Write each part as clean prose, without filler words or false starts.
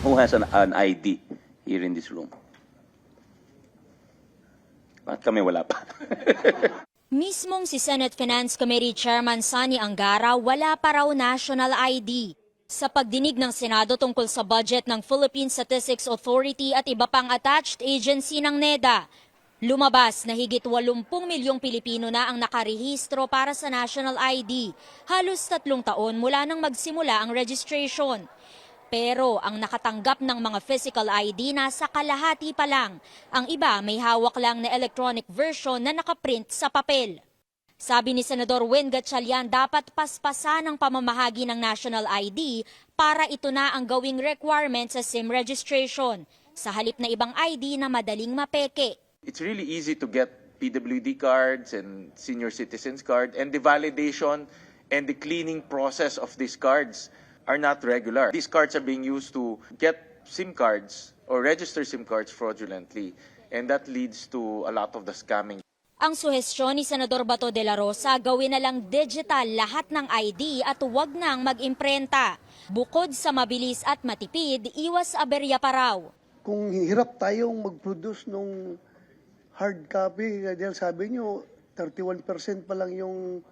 Who has an ID here in this room? Bakit kami wala pa? Mismong si Senate Finance Committee Chairman Sani Angara wala pa raw national ID. Sa pagdinig ng Senado tungkol sa budget ng Philippine Statistics Authority at iba pang attached agency ng NEDA, lumabas na higit 80 milyong Pilipino na ang nakarehistro para sa national ID, halos 3 taon mula nang magsimula ang registration. Pero ang nakatanggap ng mga physical ID nasa kalahati pa lang. Ang iba may hawak lang na electronic version na nakaprint sa papel. Sabi ni Senador Win Gatchalian, dapat paspasan ang pamamahagi ng national ID para ito na ang gawing requirement sa SIM registration, sa halip na ibang ID na madaling mapeke. It's really easy to get PWD cards and senior citizens card, and the validation and the cleaning process of these cards are not regular. These cards are being used to get SIM cards or register SIM cards fraudulently, and that leads to a lot of the scamming. Ang suhestyon ni Senador Bato de la Rosa, gawin na lang digital lahat ng ID at huwag nang mag-imprenta. Bukod sa mabilis at matipid, iwas aberya pa raw. Kung hirap tayong mag-produce nung hard copy, dahil sabi nyo, 31% pa lang yung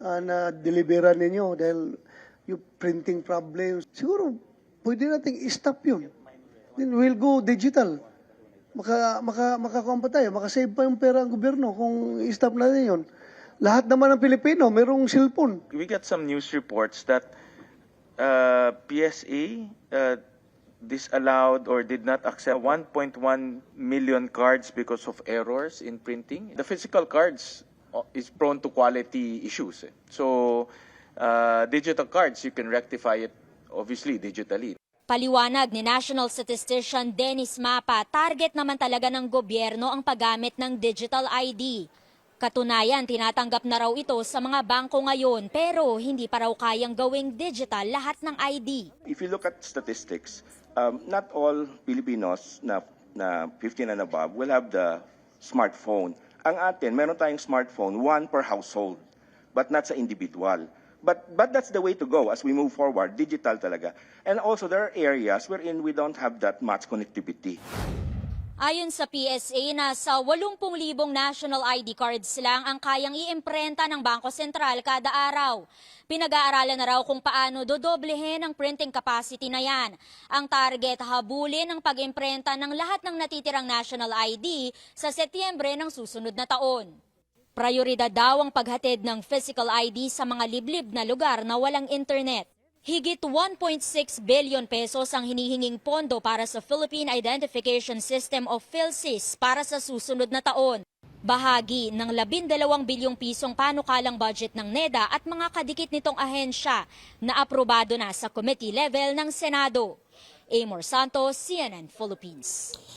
na-delivera ninyo dahil yung printing problems. Siguro, pwede nating i-stop yun. Then we'll go digital. Makakuha pa tayo, makasave pa yung pera ang gobyerno kung i-stop natin yun. Lahat naman ng Pilipino, merong cellphone. We got some news reports that PSA disallowed or did not accept 1.1 million cards because of errors in printing. The physical cards is prone to quality issues. So digital cards, you can rectify it obviously digitally. Paliwanag ni National Statistician Dennis Mapa, target naman talaga ng gobyerno ang paggamit ng digital ID. Katunayan, tinatanggap na raw ito sa mga bangko ngayon pero hindi pa raw kayang gawing digital lahat ng ID. If you look at statistics, not all Filipinos na 15 and above will have the smartphone. Ang atin, meron tayong smartphone, 1 per household, but not sa individual. But that's the way to go as we move forward, digital talaga. And also there are areas wherein we don't have that much connectivity. Ayon sa PSA, nasa 80,000 national ID cards lang ang kayang iimprenta ng Bangko Sentral kada araw. Pinag-aaralan na raw kung paano dodoblehin ang printing capacity na yan. Ang target, habulin ang pag-imprenta ng lahat ng natitirang national ID sa Setyembre ng susunod na taon. Prioridad daw ang paghatid ng physical ID sa mga liblib na lugar na walang internet. Higit 1.6 billion pesos ang hinihinging pondo para sa Philippine Identification System of PhilSys para sa susunod na taon. Bahagi ng 12 bilyong pisong panukalang budget ng NEDA at mga kadikit nitong ahensya na aprobado na sa committee level ng Senado. Amor Santos, CNN Philippines.